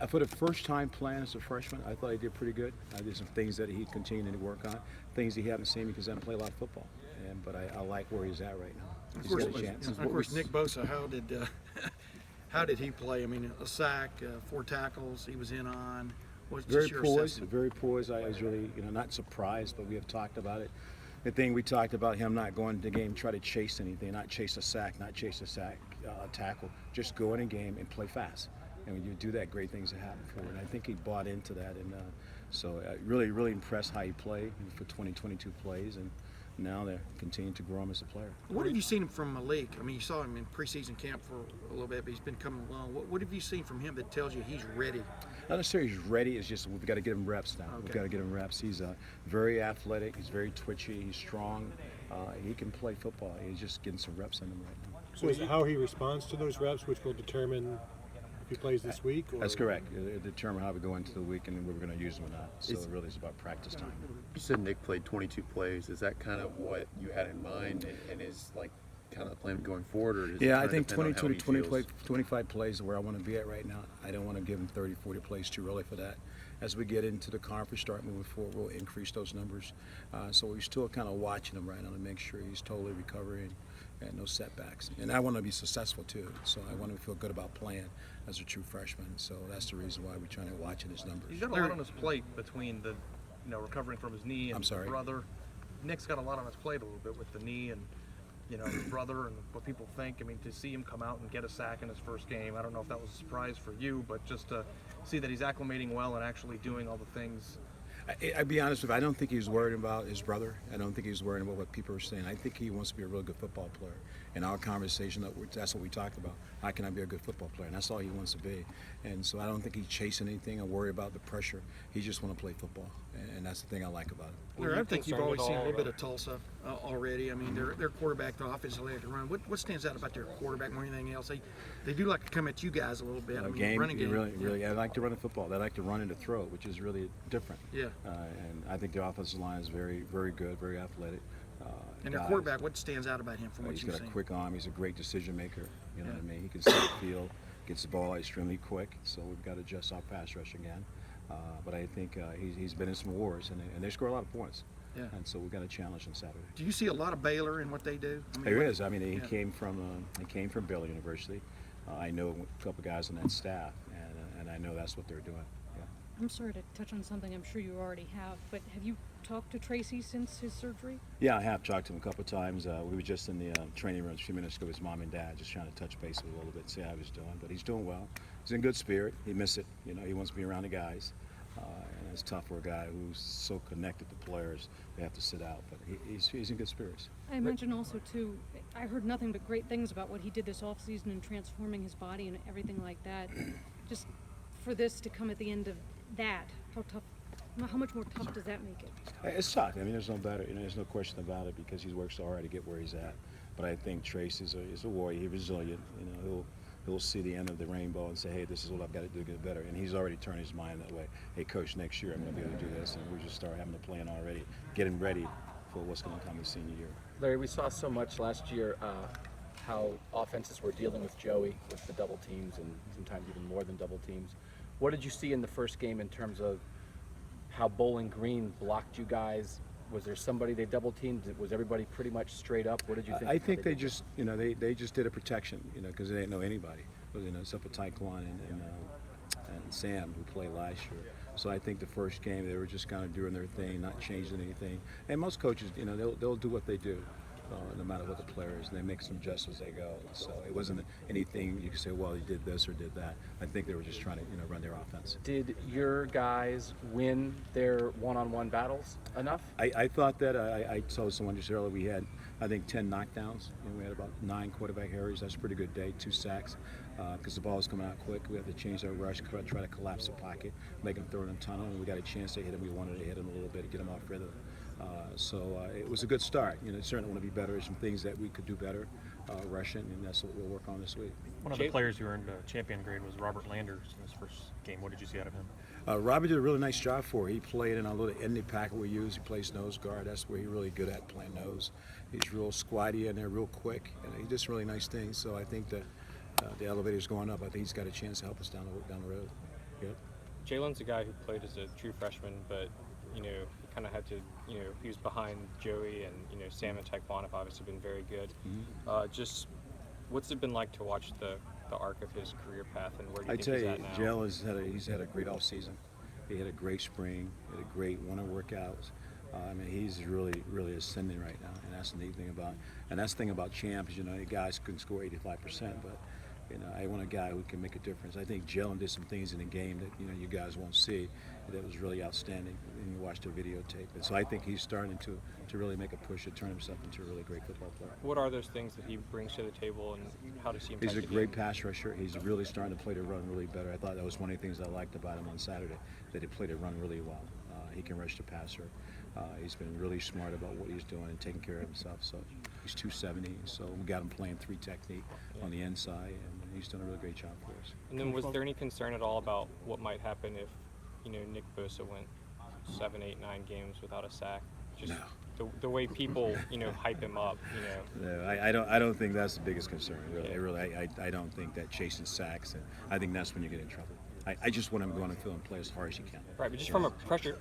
For the first time playing as a freshman, I thought he did pretty good. I did some things that he continued to work on, things he hadn't seen because he hadn't played a lot of football. But I like where he's at right now. He's got a chance. Of course, Nick Bosa, how did he play? I mean, a sack, 4 tackles, he was in on. What's Very just your poised, assessment? very poised. I was really, not surprised, but we have talked about it. The thing we talked about him not going to the game, try to chase anything, not chase a sack, tackle. Just go in a game and play fast. And when you do that, great things will happen for it. And I think he bought into that, and so really, really impressed how he played for 22 plays, and now they're continuing to grow him as a player. What have you seen from Malik? I mean, you saw him in preseason camp for a little bit, but he's been coming along. What have you seen from him that tells you he's ready? Not necessarily he's ready. It's just we've got to get him reps now. Okay. We've got to get him reps. He's very athletic. He's very twitchy. He's strong. He can play football. He's just getting some reps in him right now. So is it how he responds to those reps which will determine if he plays this week? Or? That's correct. It'll determine how we go into the week and whether we're going to use him or not. So it really is about practice time. You said Nick played 22 plays. Is that kind of what you had in mind and is like kind of the plan going forward? Or does it Yeah, kind I of think depend on 22 how to he feels? 25 plays is where I want to be at right now. I don't want to give him 30, 40 plays too early for that. As we get into the conference, start moving forward, we'll increase those numbers. So we're still kind of watching him right now to make sure he's totally recovering and no setbacks. And I want to be successful too. So I want to feel good about playing as a true freshman. So that's the reason why we're trying to watch his numbers. He's got a lot on his plate between the, recovering from his knee and I'm sorry. his brother. Nick's got a lot on his plate a little bit with the knee and, his brother and what people think. I mean, to see him come out and get a sack in his first game, I don't know if that was a surprise for you, but just to see that he's acclimating well and actually doing all the things. I'll be honest with you, I don't think he's worried about his brother. I don't think he's worried about what people are saying. I think he wants to be a really good football player. In our conversation, that's what we talked about. How can I be a good football player? And that's all he wants to be. And so I don't think he's chasing anything or worry about the pressure. He just wants to play football. And that's the thing I like about it. Larry, I think you've always seen a little bit of of Tulsa already. I mean, their quarterback, the offensive like to run. What stands out about their quarterback more than anything else? They do like to come at you guys a little bit. I mean, running game. Really, I like to run the football. They like to run and to throw, which is really different. Yeah. And I think their offensive line is very, very good, very athletic. And their quarterback, what stands out about him from what He's you've got a seen? quick arm. He's a great decision maker. You know what I mean? He can see the field, gets the ball out extremely quick. So we've got to adjust our pass rush again. But I think he's been in some wars, and they score a lot of points. Yeah. And so we've got a challenge on Saturday. Do you see a lot of Baylor in what they do? I mean, There is. I mean, he came from Baylor University. I know a couple guys on that staff, and I know that's what they're doing. Yeah. I'm sorry to touch on something I'm sure you already have, but have you talked to Tracy since his surgery? Yeah, I have talked to him a couple of times. We were just in the training room a few minutes ago with his mom and dad, just trying to touch base with him a little bit, see how he was doing. But he's doing well. He's in good spirit. He missed it. He wants to be around the guys. And it's tough for a guy who's so connected to players. They have to sit out, but he's in good spirits. I mentioned also, too, I heard nothing but great things about what he did this offseason and transforming his body and everything like that. Just for this to come at the end of that, how much more tough does that make it? It's tough. I mean, there's no better. There's no question about it because he's worked so hard to get where he's at. But I think Trace is a warrior. He's resilient. He'll see the end of the rainbow and say, hey, this is what I've got to do to get better. And he's already turned his mind that way. Hey, coach, next year I'm going to be able to do this. And we just start having the plan already, getting ready for what's going to come his senior year. Larry, we saw so much last year how offenses were dealing with Joey with the double teams and sometimes even more than double teams. What did you see in the first game in terms of how Bowling Green blocked you guys? Was there somebody they double teamed? Was everybody pretty much straight up? What did you think? I think they just, they just did a protection, because they didn't know anybody, except for Taekwon and Sam who played last year. So I think the first game they were just kind of doing their thing, not changing anything. And most coaches, they'll do what they do. No matter what the player is, and they make some adjustments as they go. So it wasn't anything you could say, well, he did this or did that. I think they were just trying to, run their offense. Did your guys win their one-on-one battles enough? I thought that. I told someone just earlier we had, I think, 10 knockdowns. We had about 9 quarterback hurries. That's a pretty good day, 2 sacks. Because the ball was coming out quick. We had to change our rush, try to collapse the pocket, make him throw it in the tunnel, and we got a chance to hit him. We wanted to hit him a little bit to get him off rhythm. So it was a good start. Certainly want to be better. There's some things that we could do better rushing, and that's what we'll work on this week. One of the players who earned a champion grade was Robert Landers in his first game. What did you see out of him? Robert did a really nice job for. He played in a little Indy packet we use. He plays nose guard. That's where he's really good at, playing nose. He's real squatty in there, real quick, and he does really nice things. So I think that the elevator's going up. I think he's got a chance to help us down the road. Yep. Jalen's a guy who played as a true freshman, but he kind of had to, he was behind Joey, and Sam and Taekwondo have obviously been very good. Just what's it been like to watch the arc of his career path, and where do you I think tell he's you, at now? Jalen he's had a great off season. He had a great spring, had a great winter workouts. I mean, he's really ascending right now, and that's the neat thing about champs. Guys can score 85%, but I want a guy who can make a difference. I think Jalen did some things in the game that you guys won't see that was really outstanding when you watch the videotape. And so I think he's starting to really make a push to turn himself into a really great football player. What are those things that he brings to the table, and how does he impact He's a the great game? pass rusher. He's really starting to play the run really better. I thought that was one of the things I liked about him on Saturday, that he played the run really well. He can rush the passer. He's been really smart about what he's doing and taking care of himself. So he's 270, so we got him playing 3 technique on the inside, and he's done a really great job for us. And then was there any concern at all about what might happen if Nick Bosa went 7, 8, 9 games without a sack? Just the way people hype him up. No, I don't think that's the biggest concern. Really, I don't think that chasing sacks, and I think that's when you get in trouble. I just want him to go on the field and play as hard as he can. Right, but just from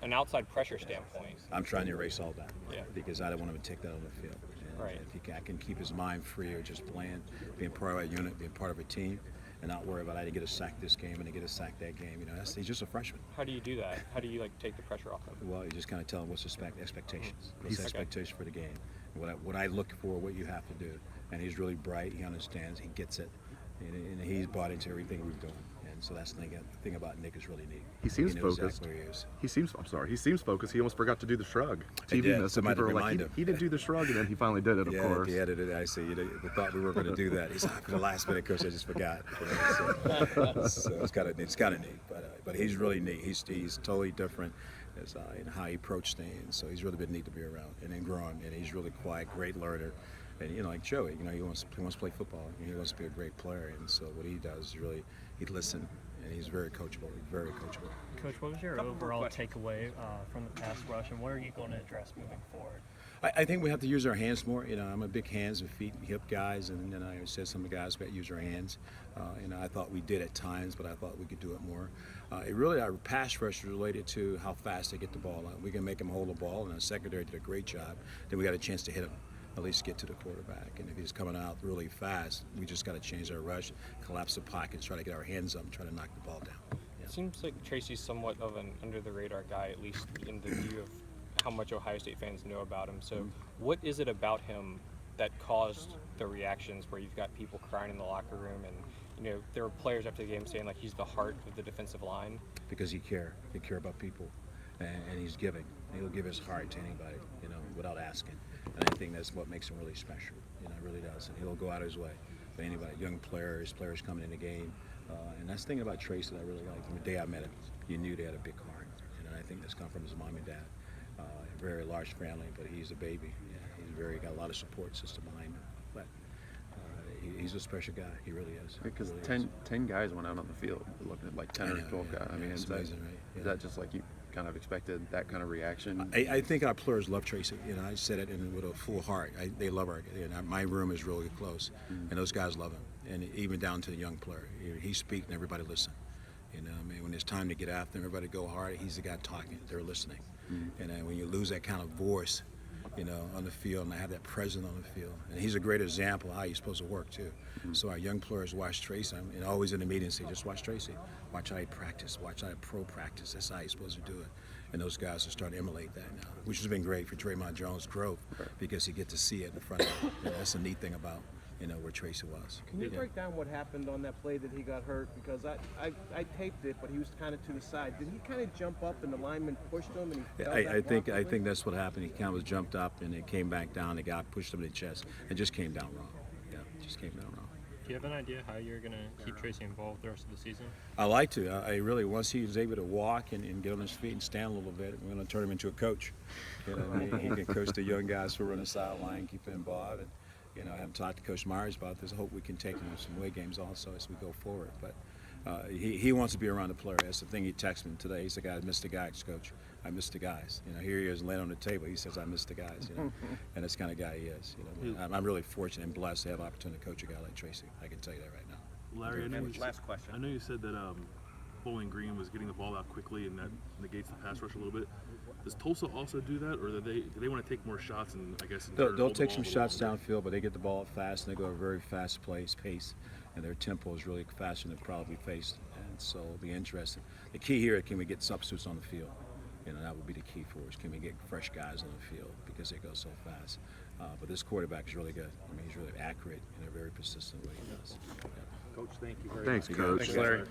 an outside pressure standpoint. I'm trying to erase all that. Yeah. Because I don't want him to take that on the field. And Right. if I can keep his mind free or just playing, being part of a unit, being part of a team, and not worry about I didn't get a sack this game and I get a sack that game. He's just a freshman. How do you do that? How do you take the pressure off him? Well, you just kind of tell him what's the expectations. What's the expectation for the game? What I look for, what you have to do. And he's really bright. He understands. He gets it. And he's bought into everything we're doing. And so that's the thing about Nick is really neat. He seems knows focused. exactly where he is. He seems focused. He almost forgot to do the shrug. He did. missed, Somebody people were remind like, him. he didn't do the shrug, and then he finally did it, of course. Yeah, edited it. I see. We thought we were going to do that. He's like, for the last minute, coach, I just forgot. So it's kind of neat. But he's really neat. He's totally different in how he approaches things. So he's really been neat to be around and then growing. And he's really quiet, great learner. And like Joey, he wants to play football. He wants to be a great player. And so what he does is really he listens. And he's very coachable. Very coachable. Coach, what was your overall takeaway from the pass rush, and what are you going to address moving forward? I think we have to use our hands more. I'm a big hands and feet and hip guys, and then I said some of the guys got to use our hands. I thought we did at times, but I thought we could do it more. Our pass rush is related to how fast they get the ball out. We can make them hold the ball, and our secondary did a great job. Then we got a chance to hit them, at least get to the quarterback. And if he's coming out really fast, we just got to change our rush, collapse the pockets, try to get our hands up, and try to knock the ball down. It seems like Tracy's somewhat of an under-the-radar guy, at least in the view of how much Ohio State fans know about him. So what is it about him that caused the reactions where you've got people crying in the locker room, and there were players after the game saying like he's the heart of the defensive line? Because he care about people, and he's giving. He'll give his heart to anybody, without asking. And I think that's what makes him really special. It really does. And he'll go out of his way for anybody, young players coming in the game. And that's the thing about Trace that I really like. From the day I met him, you knew they had a big heart. And I think that's come from his mom and dad. A very large family, but he's a baby. He's got a lot of support system behind him. But he's a special guy. He really is. Because He really 10 guys went out on the field, looking at like 10 or 12 guys. I mean, it's is that, amazing, right? Yeah. is that just like you kind of expected that kind of reaction? I think our players love Tracy. I said it with a full heart. They love our. My room is really close, and those guys love him. And even down to the young player, he speaks and everybody listen. When it's time to get after him, everybody go hard. He's the guy talking. They're listening. And when you lose that kind of voice, on the field, and I have that presence on the field, and he's a great example of how you're supposed to work too. So our young players watch Tracy, and always in the meetings say, just watch Tracy, watch how he practice, watch how he pro practice. That's how he's supposed to do it. And those guys are starting to emulate that now, which has been great for Draymond Jones' growth because you get to see it in front of him. That's a neat thing about where Tracy was. Can you break down what happened on that play that he got hurt? Because I taped it, but he was kind of to the side. Did he kind of jump up and the lineman pushed him and he fell I think awkwardly? that's what happened. He kind of was jumped up and it came back down. The guy pushed him in the chest and just came down wrong. Yeah, just came down wrong. Do you have an idea how you're going to keep Tracy involved the rest of the season? I like to. I really, once he's able to walk and get on his feet and stand a little bit, we're going to turn him into a coach. He can coach the young guys who run the sideline, keep him involved. And, I haven't talked to Coach Myers about this. I hope we can take him to some away games also as we go forward. But he wants to be around the player. That's the thing he texted me today. He's the guy, I missed the guys, Coach. I missed the guys. Here he is laying on the table. He says, I missed the guys. And that's the kind of guy he is. I'm really fortunate and blessed to have the opportunity to coach a guy like Tracy. I can tell you that right now. Larry, Last question. I know you said that Bowling Green was getting the ball out quickly, and that negates the pass rush a little bit. Does Tulsa also do that, or do they want to take more shots and I guess They'll take some shots downfield, but they get the ball up fast and they go at a very fast pace, and their tempo is really faster than they've probably faced, and so it'll be interesting. The key here, can we get substitutes on the field? You know, that would be the key for us. Can we get fresh guys on the field because they go so fast? But this quarterback is really good. I mean, he's really accurate and a very persistent way he does. Yeah. Coach, thank you very Thanks, much. Coach. Thanks, Larry.